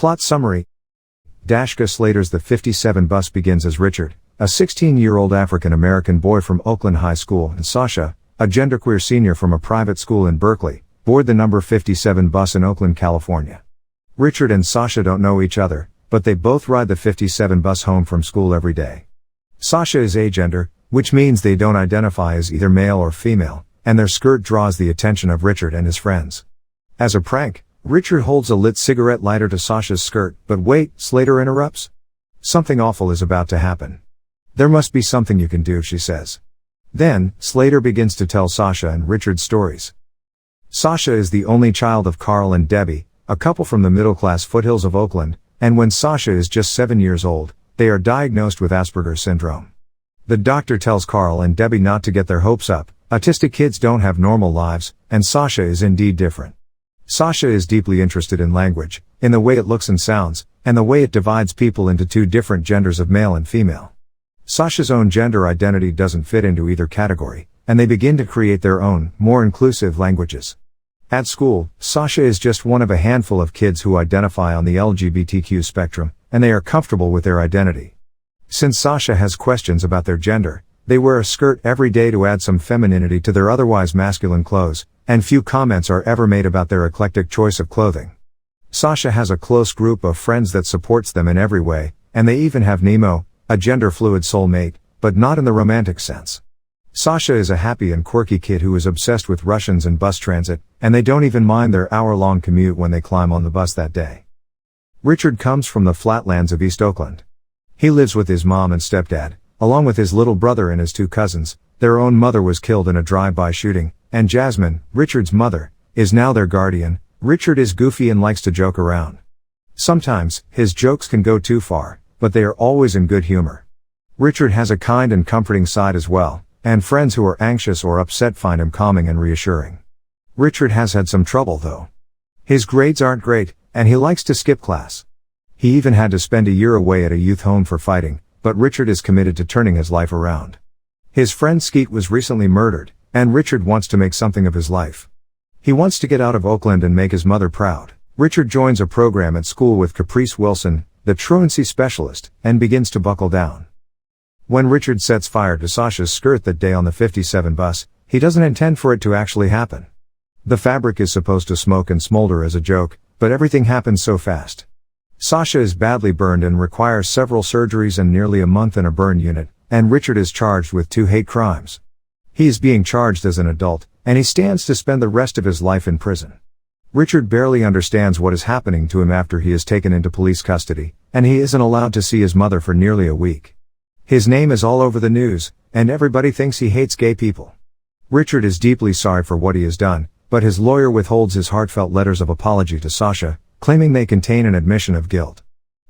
Plot summary. Dashka Slater's The 57 bus begins as Richard, a 16-year-old African-American boy from Oakland High School, and Sasha, a genderqueer senior from a private school in Berkeley, board the number 57 bus in Oakland, California. Richard and Sasha don't know each other, but they both ride the 57 bus home from school every day. Sasha is agender, which means they don't identify as either male or female, and their skirt draws the attention of Richard and his friends. As a prank, Richard holds a lit cigarette lighter to Sasha's skirt, but wait, Slater interrupts. Something awful is about to happen. There must be something you can do, she says. Then, Slater begins to tell Sasha and Richard stories. Sasha is the only child of Carl and Debbie, a couple from the middle-class foothills of Oakland, and when Sasha is just 7 years old, they are diagnosed with Asperger syndrome. The doctor tells Carl and Debbie not to get their hopes up. Autistic kids don't have normal lives, and Sasha is indeed different. Sasha is deeply interested in language, in the way it looks and sounds, and the way it divides people into two different genders of male and female. Sasha's own gender identity doesn't fit into either category, and they begin to create their own, more inclusive languages. At school, Sasha is just one of a handful of kids who identify on the LGBTQ spectrum, and they are comfortable with their identity. Since Sasha has questions about their gender, they wear a skirt every day to add some femininity to their otherwise masculine clothes, and few comments are ever made about their eclectic choice of clothing. Sasha has a close group of friends that supports them in every way, and they even have Nemo, a gender-fluid soulmate, but not in the romantic sense. Sasha is a happy and quirky kid who is obsessed with Russians and bus transit, and they don't even mind their hour-long commute when they climb on the bus that day. Richard comes from the flatlands of East Oakland. He lives with his mom and stepdad, along with his little brother and his two cousins. Their own mother was killed in a drive-by shooting, and Jasmine, Richard's mother, is now their guardian. Richard is goofy and likes to joke around. Sometimes, his jokes can go too far, but they are always in good humor. Richard has a kind and comforting side as well, and friends who are anxious or upset find him calming and reassuring. Richard has had some trouble though. His grades aren't great, and he likes to skip class. He even had to spend a year away at a youth home for fighting, but Richard is committed to turning his life around. His friend Skeet was recently murdered, and Richard wants to make something of his life. He wants to get out of Oakland and make his mother proud. Richard joins a program at school with Caprice Wilson, the truancy specialist, and begins to buckle down. When Richard sets fire to Sasha's skirt that day on the 57 bus, he doesn't intend for it to actually happen. The fabric is supposed to smoke and smolder as a joke, but everything happens so fast. Sasha is badly burned and requires several surgeries and nearly a month in a burn unit, and Richard is charged with 2 hate crimes. He is being charged as an adult, and he stands to spend the rest of his life in prison. Richard barely understands what is happening to him after he is taken into police custody, and he isn't allowed to see his mother for nearly a week. His name is all over the news, and everybody thinks he hates gay people. Richard is deeply sorry for what he has done, but his lawyer withholds his heartfelt letters of apology to Sasha, claiming they contain an admission of guilt.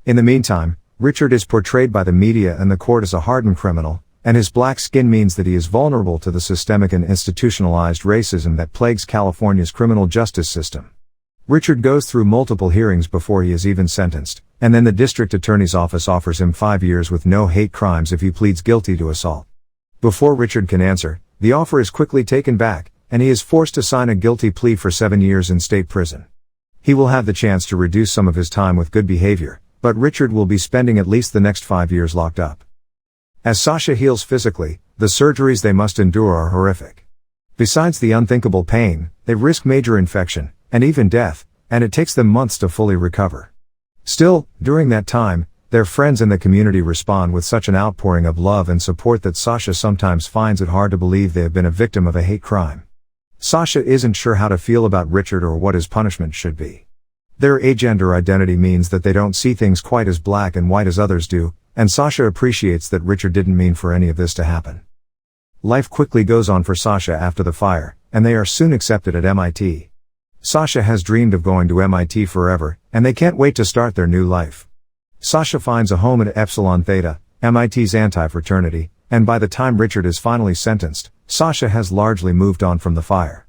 In the meantime, Richard is portrayed by the media and the court as a hardened criminal, and his black skin means that he is vulnerable to the systemic and institutionalized racism that plagues California's criminal justice system. Richard goes through multiple hearings before he is even sentenced, and then the district attorney's office offers him 5 years with no hate crimes if he pleads guilty to assault. Before Richard can answer, the offer is quickly taken back, and he is forced to sign a guilty plea for 7 years in state prison. He will have the chance to reduce some of his time with good behavior, but Richard will be spending at least the next 5 years locked up. As Sasha heals physically, the surgeries they must endure are horrific. Besides the unthinkable pain, they risk major infection, and even death, and it takes them months to fully recover. Still, during that time, their friends and the community respond with such an outpouring of love and support that Sasha sometimes finds it hard to believe they have been a victim of a hate crime. Sasha isn't sure how to feel about Richard or what his punishment should be. Their agender identity means that they don't see things quite as black and white as others do, and Sasha appreciates that Richard didn't mean for any of this to happen. Life quickly goes on for Sasha after the fire, and they are soon accepted at MIT. Sasha has dreamed of going to MIT forever, and they can't wait to start their new life. Sasha finds a home at Epsilon Theta, MIT's anti-fraternity, and by the time Richard is finally sentenced, Sasha has largely moved on from the fire.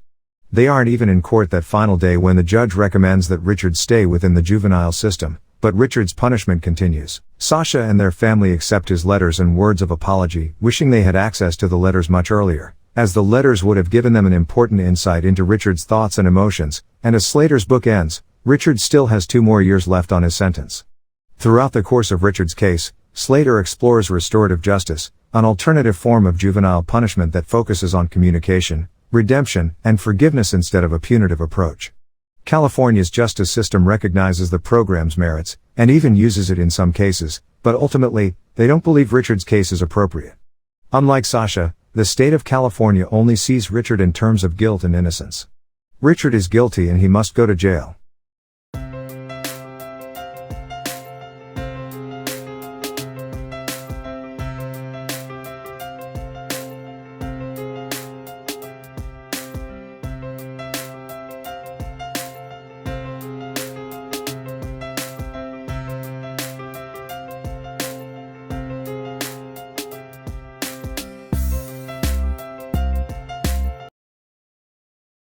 They aren't even in court that final day when the judge recommends that Richard stay within the juvenile system, but Richard's punishment continues. Sasha and their family accept his letters and words of apology, wishing they had access to the letters much earlier, as the letters would have given them an important insight into Richard's thoughts and emotions, and as Slater's book ends, Richard still has 2 more years left on his sentence. Throughout the course of Richard's case, Slater explores restorative justice, an alternative form of juvenile punishment that focuses on communication, redemption, and forgiveness instead of a punitive approach. California's justice system recognizes the program's merits, and even uses it in some cases, but ultimately, they don't believe Richard's case is appropriate. Unlike Sasha, the state of California only sees Richard in terms of guilt and innocence. Richard is guilty and he must go to jail.